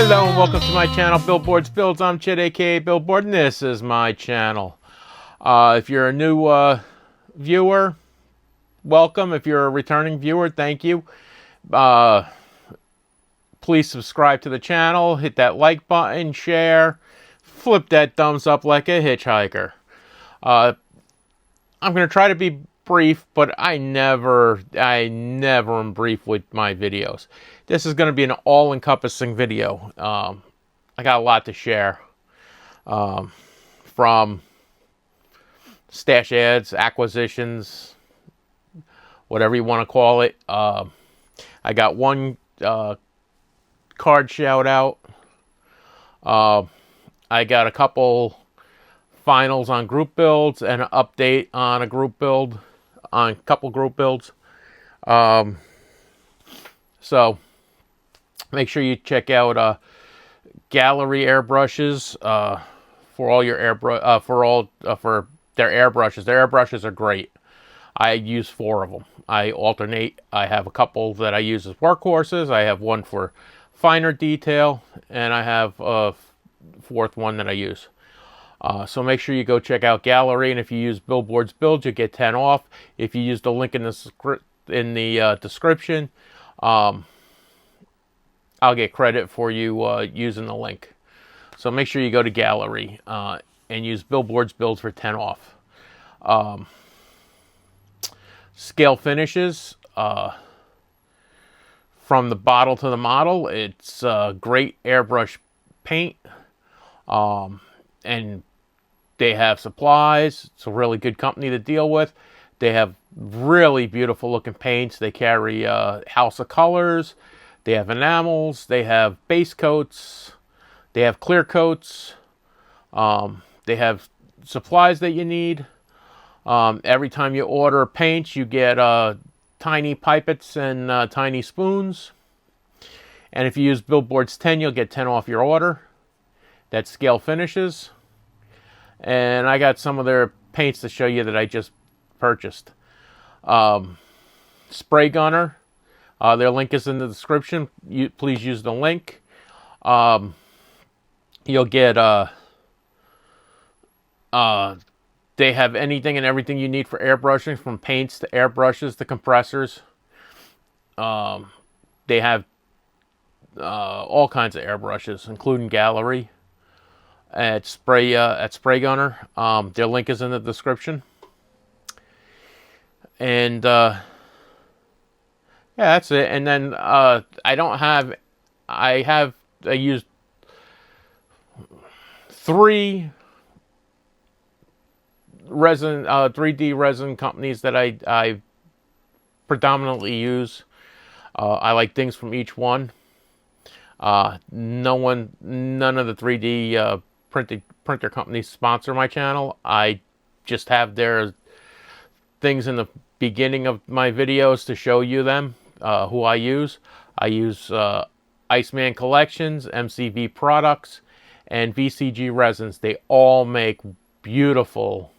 Hello and welcome to my channel, Billboardsbuilds. I'm Chid, aka Billboard, and this is my channel. If you're a new viewer, welcome. If you're a returning viewer, thank you. Please subscribe to the channel, hit that like button, share, flip that thumbs up like a hitchhiker. I'm going to try to be brief, but I never am brief with my videos. This is going to be an all-encompassing video. I got a lot to share, from stash ads, acquisitions, whatever you want to call it. I got one card shout out. I got a couple finals on group builds and an update on a group build, on a couple group builds. So make sure you check out Gallery airbrushes for all your for their airbrushes. Their airbrushes are great. I use 4 of them. I alternate. I have a couple that I use as workhorses. I have one for finer detail, and I have a 4th one that I use. So make sure you go check out Gallery, and if you use Billboardsbuilds, you get 10 off. If you use the link in the description, I'll get credit for you using the link. So make sure you go to Gallery and use Billboardsbuilds for 10 off. Scale finishes, from the bottle to the model. It's great airbrush paint, and they have supplies. It's a really good company to deal with. They have really beautiful looking paints. They carry House of Colors. They have enamels. They have base coats. They have clear coats. They have supplies that you need. Every time you order paints, you get tiny pipettes and tiny spoons. And if you use Billboards 10, you'll get 10 off your order. That's Scale Finishes. And I got some of their paints to show you that I just purchased. Spray Gunner. Their link is in the description. Please use the link. You'll get they have anything and everything you need for airbrushing, from paints to airbrushes to compressors. They have all kinds of airbrushes, including Gallery at Spray Gunner. Their link is in the description. And yeah, that's it. And then I used 3 resin 3D resin companies that I predominantly use. I like things from each one. None of the 3D printer companies sponsor my channel. I just have their things in the beginning of my videos to show you them, who I use. I use Iceman Collections, MCV Products, and VCG Resins. They all make beautiful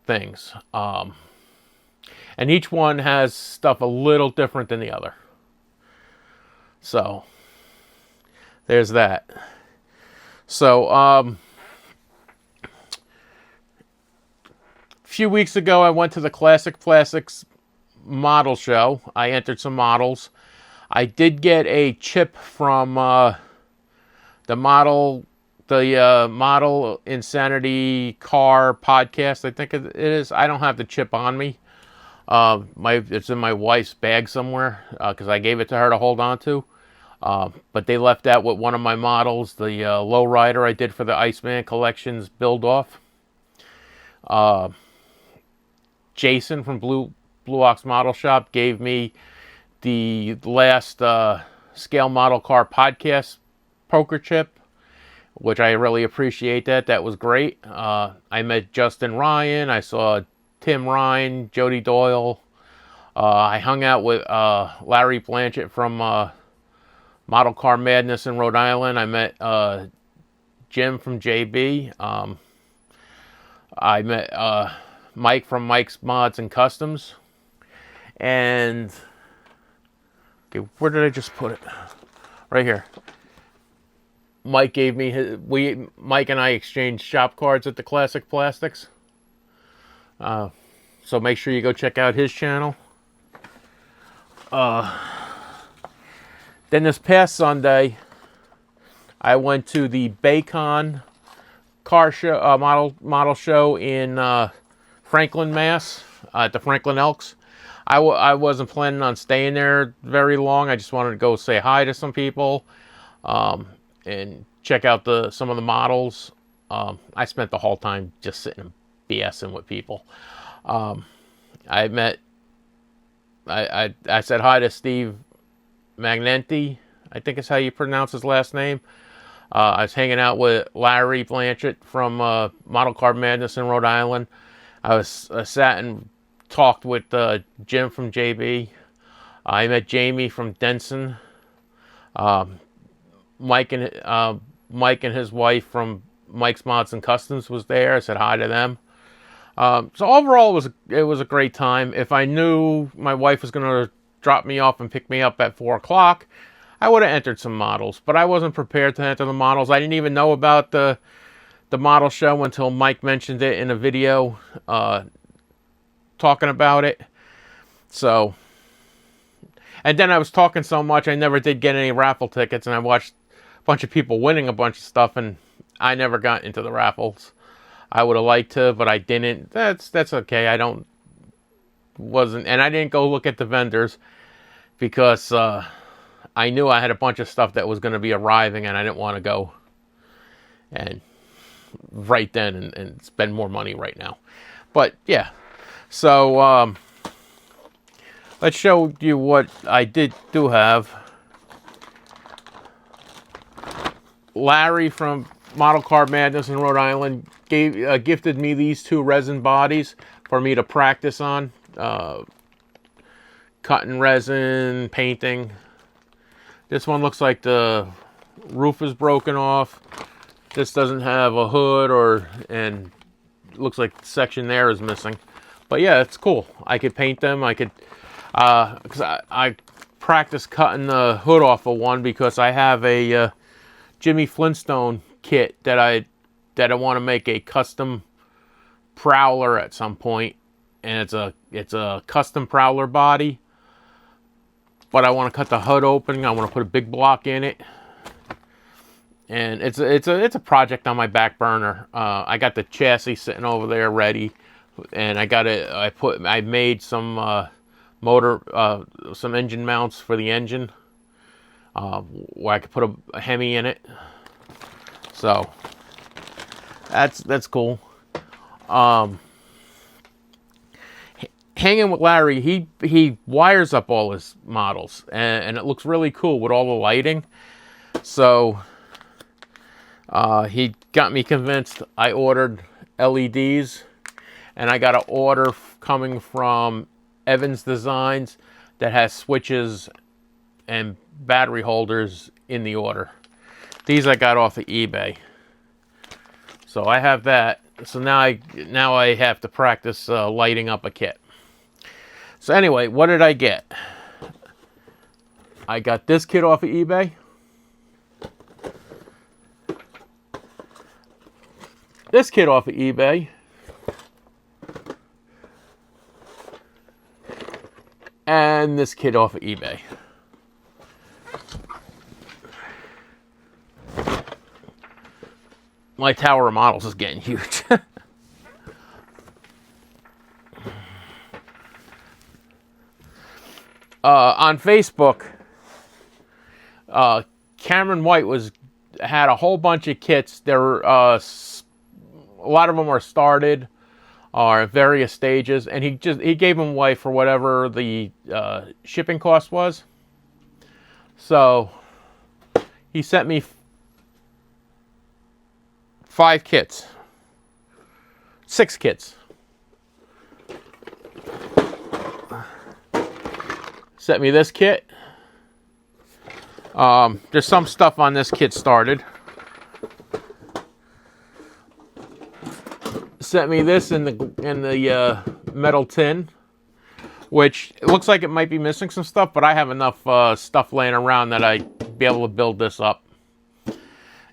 things. And each one has stuff a little different than the other. So there's that. So a few weeks ago, I went to the Classic Plastics model show. I entered some models. I did get a chip from the Model Insanity Car podcast, I think it is. I don't have the chip on me. It's in my wife's bag somewhere, because I gave it to her to hold on to. But they left that with one of my models, the lowrider I did for the Iceman Collections build-off. Jason from Blue Ox Model Shop gave me the last Scale Model Car podcast poker chip, which I really appreciate that. That was great. I met Justin Ryan. I saw Tim Ryan, Jody Doyle. I hung out with Larry Blanchett from Model Car Madness in Rhode Island. I met Jim from JB. I met Mike from Mike's Mods and Customs. And okay, where did I just put it? right here. Mike gave me his. Mike and I exchanged shop cards at the Classic Plastics. So make sure you go check out his channel. Then this past Sunday, I went to the Baycon car show, model show in Franklin, Mass, at the Franklin Elks. I wasn't planning on staying there very long. I just wanted to go say hi to some people and check out some of the models. I spent the whole time just sitting and BSing with people. I said hi to Steve Magnenti, I think is how you pronounce his last name. I was hanging out with Larry Blanchett from Model Car Madness in Rhode Island. I sat and talked with Jim from JB. I met Jamie from Denson. Mike and his wife from Mike's Mods and Customs was there. I said hi to them. So overall, it was a great time. If I knew my wife was going to drop me off and pick me up at 4 o'clock, I would have entered some models. But I wasn't prepared to enter the models. I didn't even know about the model show until Mike mentioned it in a video talking about it. So, and then I was talking so much, I never did get any raffle tickets, and I watched a bunch of people winning a bunch of stuff, and I never got into the raffles. I would have liked to, but I didn't. That's okay. I didn't go look at the vendors because I knew I had a bunch of stuff that was going to be arriving, and I didn't want to go and right then and spend more money right now. But yeah, so let's show you what I do have. Larry from Model Car Madness in Rhode Island gifted me these 2 resin bodies for me to practice on. Cutting resin, painting. This one looks like the roof is broken off. This doesn't have a hood and looks like the section there is missing. But yeah, it's cool. I could paint them. I could, because I practiced cutting the hood off of one because I have a Jimmy Flintstone kit that I want to make a custom Prowler at some point, and it's a custom Prowler body. But I want to cut the hood open. I want to put a big block in it, and it's a project on my back burner. I got the chassis sitting over there ready, and I made some some engine mounts for the engine, where I could put a Hemi in it. So that's cool. Hanging with Larry, he wires up all his models, and it looks really cool with all the lighting. So he got me convinced. I ordered LEDs, and I got an order coming from Evans Designs that has switches and battery holders in the order. These I got off of eBay. So I have that. So now I have to practice lighting up a kit. So anyway, what did I get? I got this kit off of eBay. This kit off of eBay. And this kit off of eBay. My tower of models is getting huge. On Facebook, Cameron White had a whole bunch of kits. There, a lot of them are started, are at various stages, and he gave them away for whatever the shipping cost was. So he sent me 5 kits, 6 kits. Sent me this kit. There's some stuff on this kit started. Sent me this in the metal tin, which it looks like it might be missing some stuff, but I have enough stuff laying around that I'd be able to build this up.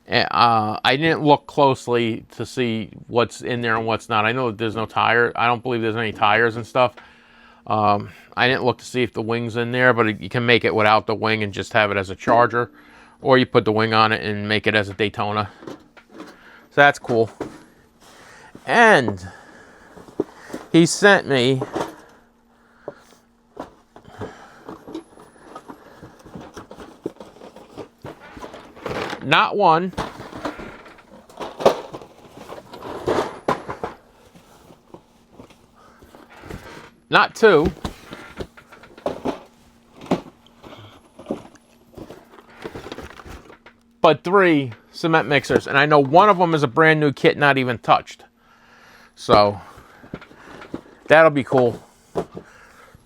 And, I didn't look closely to see what's in there and what's not. I know that there's no tire. I don't believe there's any tires and stuff. I didn't look to see if the wing's in there, but you can make it without the wing and just have it as a charger. Or you put the wing on it and make it as a Daytona. So that's cool. And he sent me not one, not two, but 3 cement mixers. And I know one of them is a brand new kit, not even touched. So that'll be cool.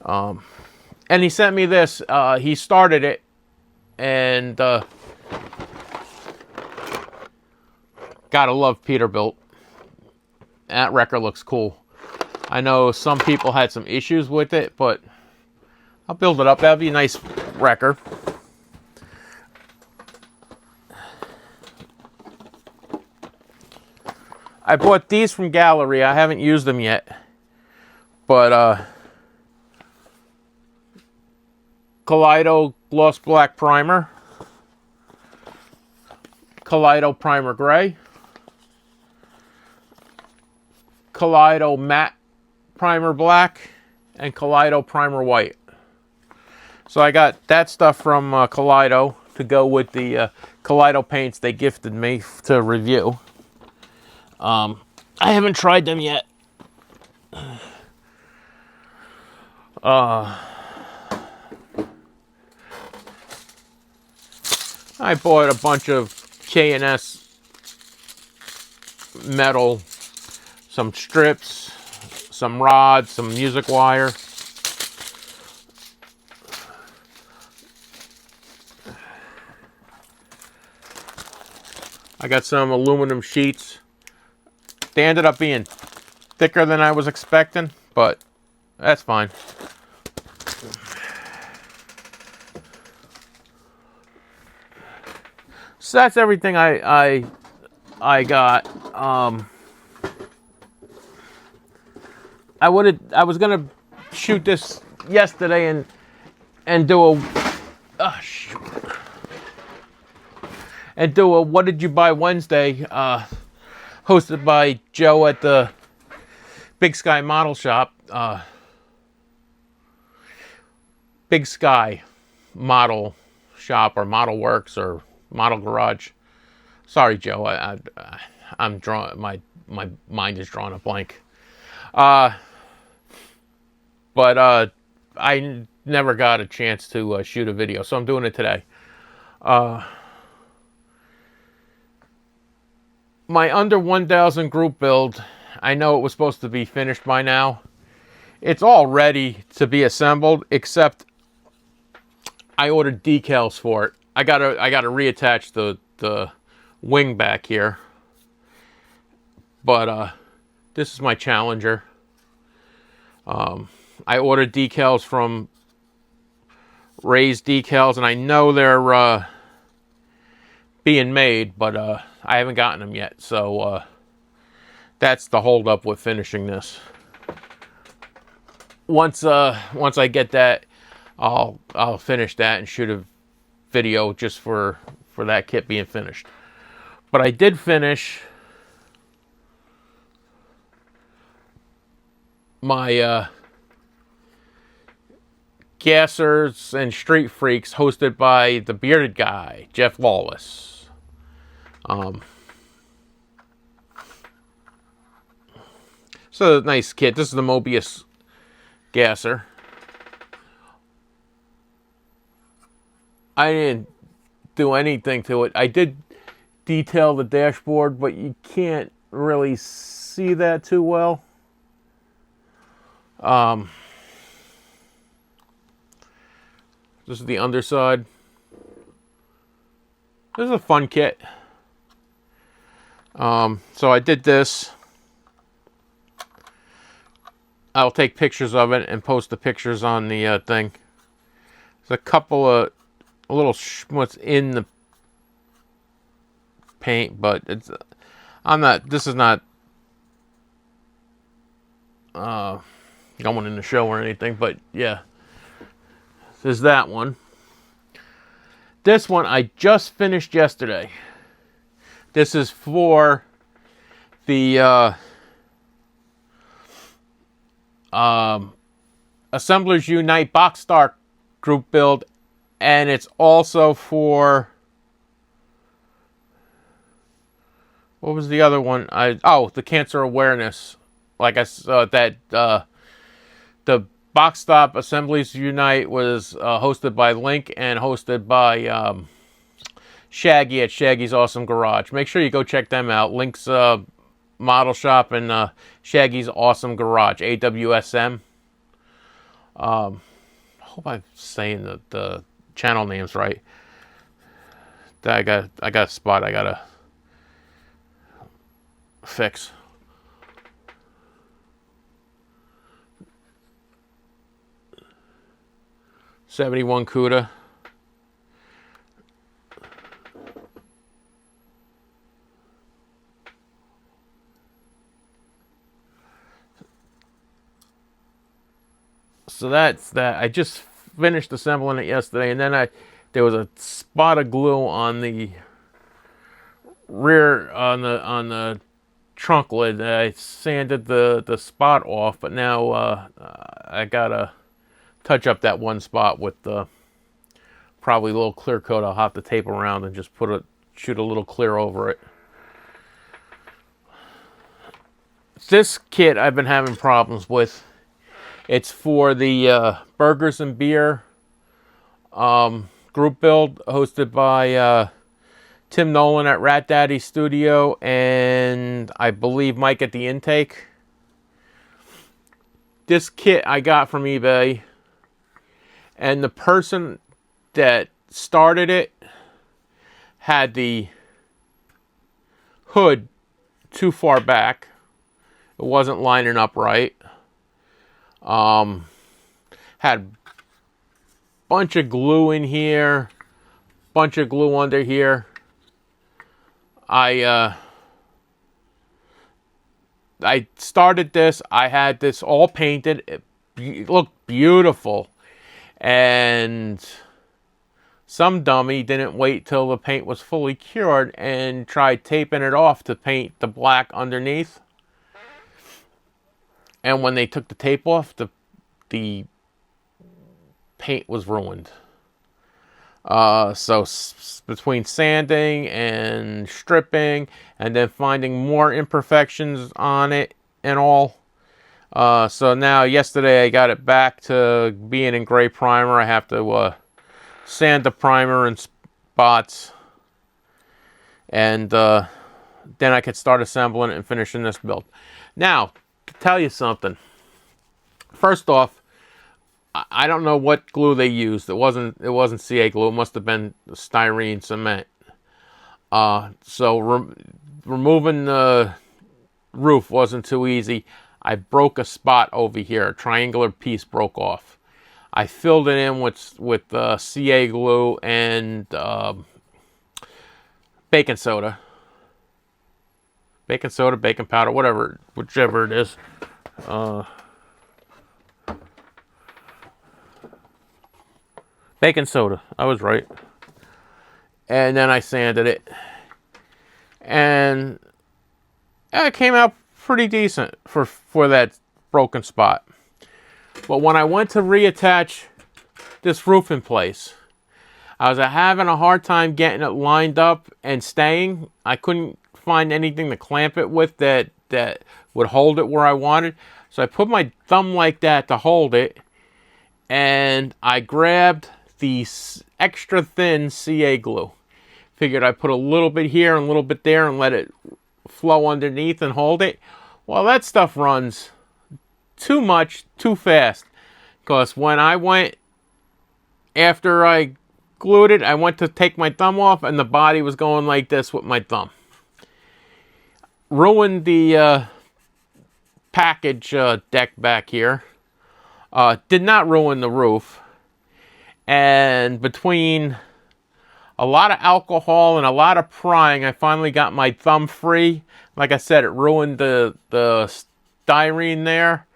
And he sent me this. He started it. And gotta love Peterbilt. That record looks cool. I know some people had some issues with it, but I'll build it up. That'll be a nice record. I bought these from Gallery. I haven't used them yet. But Kaleido Gloss Black Primer. Kaleido Primer Gray. Kaleido Matte Primer Black. And Kaleido Primer White. So I got that stuff from Kaleido to go with the Kaleido paints they gifted me to review. I haven't tried them yet. I bought a bunch of K&S metal, some strips, some rods, some music wire. I got some aluminum sheets. They ended up being thicker than I was expecting, but that's fine. So that's everything I got. I was gonna shoot this yesterday and do a What Did You Buy Wednesday, hosted by Joe at the Big Sky Model Shop. Big Sky Model Shop or Model Works or Model Garage. Sorry, Joe. I'm drawing. My mind is drawing a blank. But I never got a chance to shoot a video, so I'm doing it today. My under 1,000 group build, I know it was supposed to be finished by now. It's all ready to be assembled, except I ordered decals for it. I gotta reattach the wing back here. But this is my Challenger. I ordered decals from Raised Decals, and I know they're being made, but I haven't gotten them yet. So that's the holdup with finishing this. Once I get that, I'll finish that and shoot a video just for that kit being finished. But I did finish my Gassers and Street Freaks hosted by the bearded guy, Jeff Lawless. So nice kit. This is the Mobius Gasser. I didn't do anything to it. I did detail the dashboard, but you can't really see that too well. This is the underside. This is a fun kit. So I did this. I'll take pictures of it and post the pictures on the thing. There's a couple of a little what's in the paint, but it's I'm not. This is not going in the show or anything. But yeah, there's that one. This one I just finished yesterday. This is for the Assemblers Unite Box Start group build, and it's also for, what was the other one? The cancer awareness. Like I said, the Box Stop Assemblies Unite was hosted by Link and hosted by Shaggy at Shaggy's Awesome Garage. Make sure you go check them out. Link's model shop and Shaggy's Awesome Garage, AWSM. I hope I'm saying the channel names right. I got a spot I gotta fix. '71 CUDA. So that's that. I just finished assembling it yesterday, and then there was a spot of glue on the rear on the trunk lid. I sanded the spot off, but now I gotta touch up that one spot with probably a little clear coat. I'll have to tape around and just shoot a little clear over it. This kit I've been having problems with. It's for the Burgers and Beer group build hosted by Tim Nolan at Rat Daddy Studio and I believe Mike at the Intake. This kit I got from eBay, and the person that started it had the hood too far back. It wasn't lining up right. Had bunch of glue in here, bunch of glue under here. I started this. I had this all painted. It looked beautiful, and some dummy didn't wait till the paint was fully cured and tried taping it off to paint the black underneath. And when they took the tape off, the paint was ruined. So between sanding and stripping and then finding more imperfections on it and all. So now yesterday I got it back to being in gray primer. I have to sand the primer in spots. And then I could start assembling it and finishing this build. Now, to tell you something. First off, I don't know what glue they used. It wasn't CA glue. It must have been styrene cement. So removing the roof wasn't too easy. I broke a spot over here. A triangular piece broke off. I filled it in with CA glue and baking soda. Baking soda, baking powder, whichever it is. Baking soda, I was right. And then I sanded it. And it came out pretty decent for that broken spot. But when I went to reattach this roof in place, I was having a hard time getting it lined up and staying. I couldn't find anything to clamp it with that would hold it where I wanted. So I put my thumb like that to hold it, and I grabbed the extra thin CA glue. Figured I'd put a little bit here and a little bit there and let it flow underneath and hold it. Well, that stuff runs too much, too fast. Because when I went, after I glued it, I went to take my thumb off and the body was going like this with my thumb. Ruined the package deck back here. Did not ruin the roof. And between a lot of alcohol and a lot of prying. I finally got my thumb free. Like I said, it ruined the styrene there.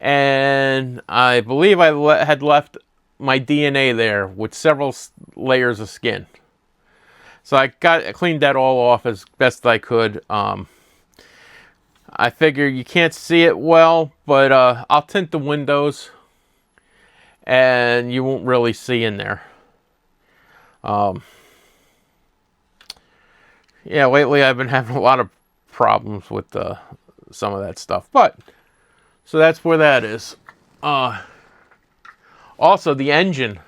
And I believe I had left my DNA there with several layers of skin. So I cleaned that all off as best I could. I figure you can't see it well, but I'll tint the windows and you won't really see in there. Yeah, lately I've been having a lot of problems with some of that stuff. But, so that's where that is. Also, the engine.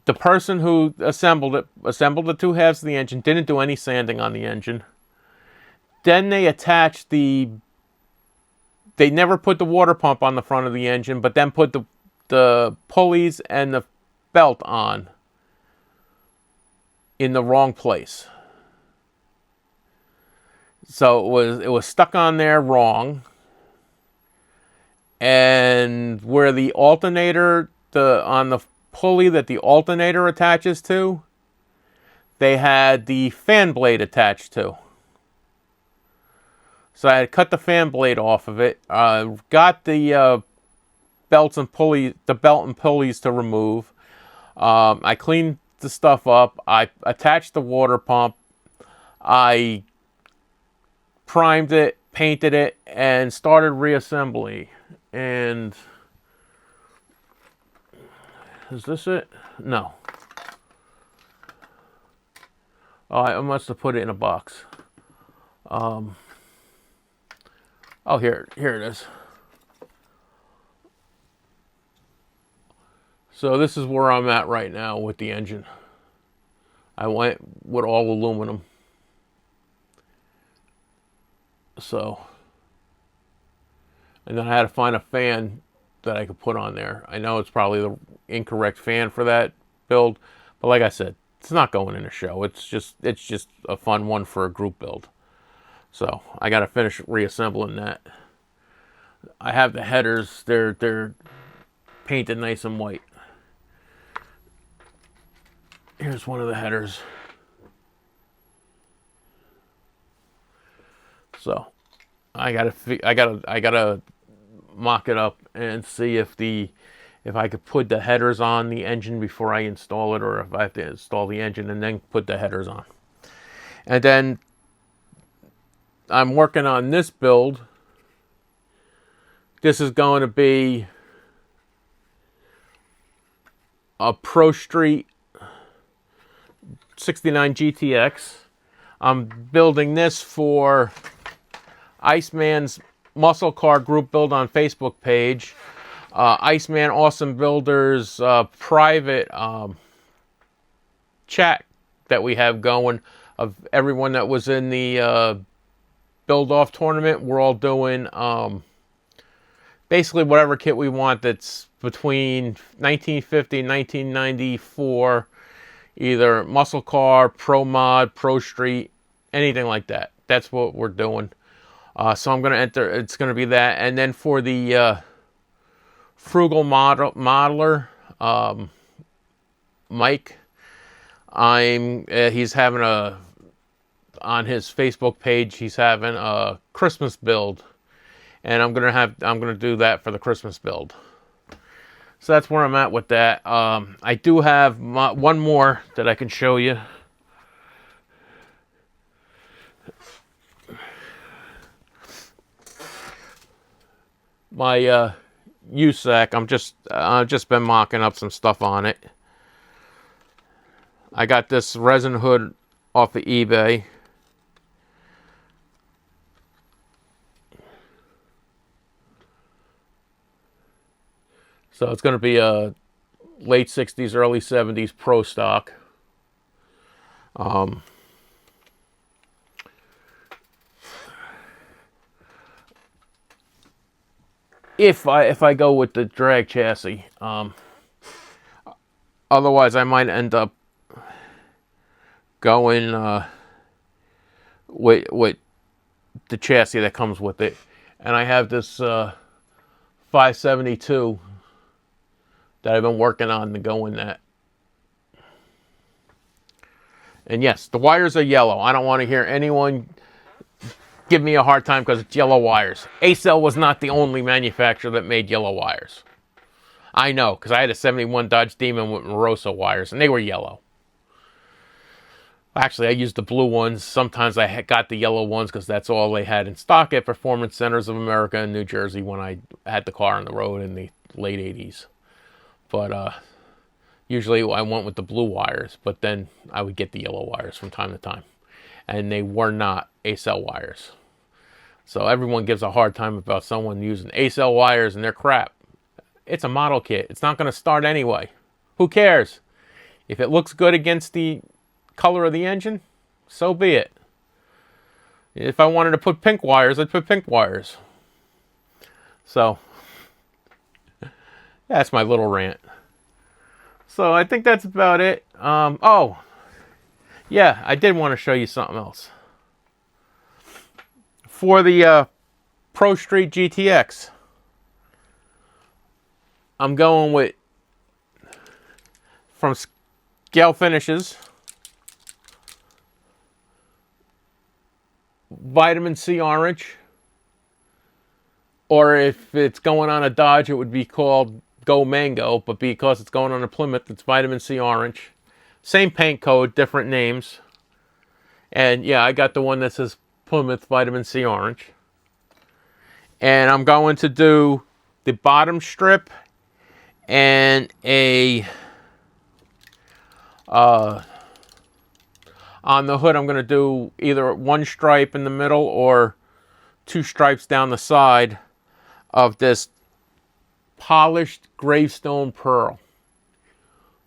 The person who assembled the two halves of the engine, didn't do any sanding on the engine. Then they attached they never put the water pump on the front of the engine, but then put the pulleys and the belt on in the wrong place. So it was stuck on there wrong. And where the alternator, on the pulley that the alternator attaches to, they had the fan blade attached to. So I had cut the fan blade off of it. Got the belt and pulleys to remove. I cleaned the stuff up. I attached the water pump. I primed it, painted it, and started reassembly. And is this it? No. Oh, I must have put it in a box. Oh, here it is. So this is where I'm at right now with the engine. I went with all aluminum. So, and then I had to find a fan that I could put on there. I know it's probably the incorrect fan for that build, but like I said, it's not going in a show. It's just a fun one for a group build. So I got to finish reassembling that. I have the headers. They're painted nice and white. Here's one of the headers. So I gotta mock it up and see if I could put the headers on the engine before I install it, or if I have to install the engine and then put the headers on. And then I'm working on this build. This is going to be a Pro Street 69 GTX. I'm building this for Iceman's Muscle Car group build on Facebook page. Iceman Awesome Builders private chat that we have going of everyone that was in the build off tournament. We're all doing basically whatever kit we want that's between 1950 and 1994, either muscle car, pro mod, pro street, anything like that. That's what we're doing. So I'm going to enter, it's going to be that. And then for the frugal modeler, Mike, he's having on his Facebook page, he's having a Christmas build, and I'm gonna do that for the Christmas build. So that's where I'm at with that. I do have one more that I can show you. My USAC, I've just been mocking up some stuff on it. I got this resin hood off of eBay. So it's going to be a late 60s, early 70s pro stock. If I go with the drag chassis, otherwise I might end up going with the chassis that comes with it. And I have this 572 that I've been working on to go in that. And yes, the wires are yellow. I don't want to hear anyone give me a hard time because it's yellow wires. Acell was not the only manufacturer that made yellow wires. I know, because I had a 71 Dodge Demon with Moroso wires, and they were yellow. Actually, I used the blue ones. Sometimes I got the yellow ones because that's all they had in stock at Performance Centers of America in New Jersey when I had the car on the road in the late 80s. But usually I went with the blue wires, but then I would get the yellow wires from time to time. And they were not Acell wires. So everyone gives a hard time about someone using Acell wires and they're crap. It's a model kit. It's not going to start anyway. Who cares? If it looks good against the color of the engine, so be it. If I wanted to put pink wires, I'd put pink wires. So, that's my little rant. So, I think that's about it. Oh, yeah, I did want to show you something else. For the Pro Street GTX, I'm going with, from Scale Finishes, Vitamin C Orange. Or if it's going on a Dodge, it would be called Go Mango. But because it's going on a Plymouth, it's Vitamin C Orange. Same paint code, different names. And yeah, I got the one that says Plymouth Vitamin C Orange. And I'm going to do the bottom strip and a on the hood. I'm going to do either one stripe in the middle or two stripes down the side of this polished gravestone pearl.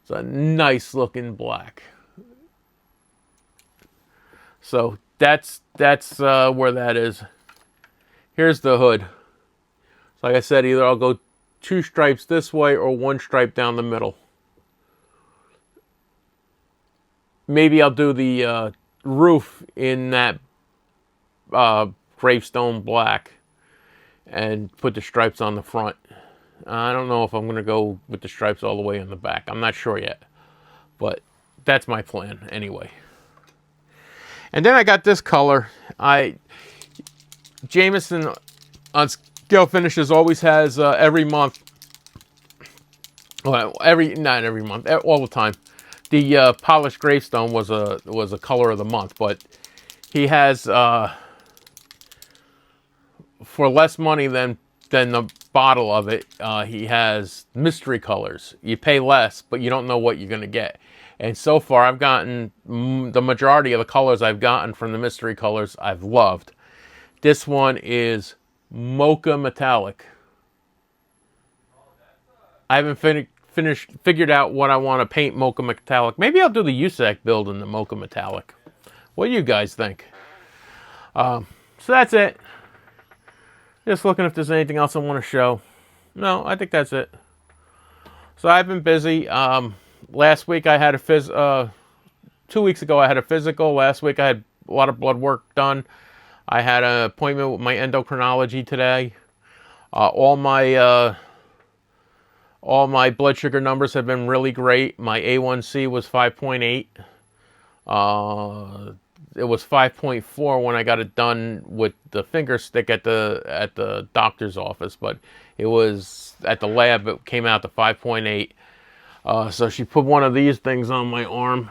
It's a nice looking black. So that's where that is. Here's the hood. So like I said, either I'll go two stripes this way or one stripe down the middle. Maybe I'll do the roof in that gravestone black and put the stripes on the front. I don't know if I'm going to go with the stripes all the way in the back. I'm not sure yet. But that's my plan anyway. And then I got this color. Jameson on Scale Finishes always has every month. Well, not every month, all the time. The polished gravestone was a color of the month, but he has for less money than the bottle of it. He has mystery colors. You pay less, but you don't know what you're going to get. And so far, I've gotten the majority of the colors I've gotten from the mystery colors I've loved. This one is Mocha Metallic. I haven't figured out what I want to paint Mocha Metallic. Maybe I'll do the USAC build in the Mocha Metallic. What do you guys think? So that's it. Just looking if there's anything else I want to show. No, I think that's it. So I've been busy. Last week I had 2 weeks ago I had a physical. Last week I had a lot of blood work done. I had an appointment with my endocrinology today. All my blood sugar numbers have been really great. My A1C was 5.8. It was 5.4 when I got it done with the finger stick at the doctor's office, but it was at the lab. It came out to 5.8. So she put one of these things on my arm.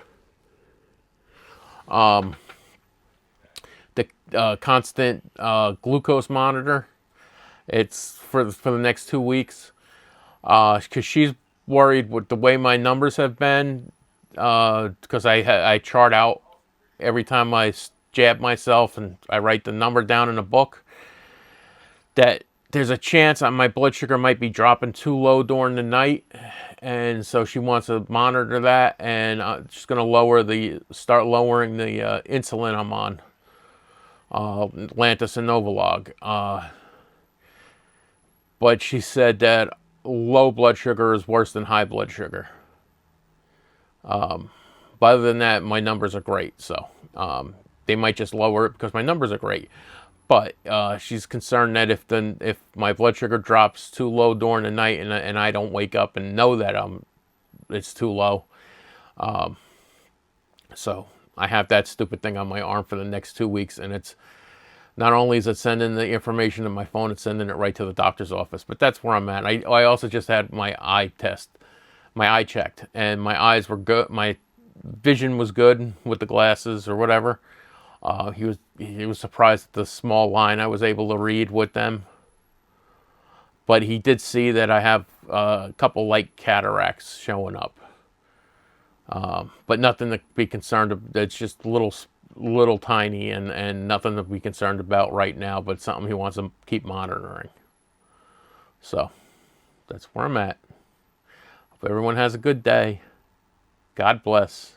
The constant glucose monitor. It's for the next 2 weeks. Because she's worried with the way my numbers have been. Because I chart out every time I jab myself and I write the number down in a book. That there's a chance my blood sugar might be dropping too low during the night. And so she wants to monitor that, and she's going to start lowering the insulin I'm on, Lantus and Novolog. But she said that low blood sugar is worse than high blood sugar. But other than that, my numbers are great. So they might just lower it because my numbers are great. But she's concerned that if my blood sugar drops too low during the night and I don't wake up and know that it's too low, so I have that stupid thing on my arm for the next 2 weeks, and it's not only is it sending the information to my phone, it's sending it right to the doctor's office. But that's where I'm at. I also just had my eye checked, and my eyes were good. My vision was good with the glasses or whatever. He was surprised at the small line I was able to read with them. But he did see that I have a couple light cataracts showing up. But nothing to be concerned about. It's just little tiny and nothing to be concerned about right now, but something he wants to keep monitoring. So that's where I'm at. Hope everyone has a good day. God bless.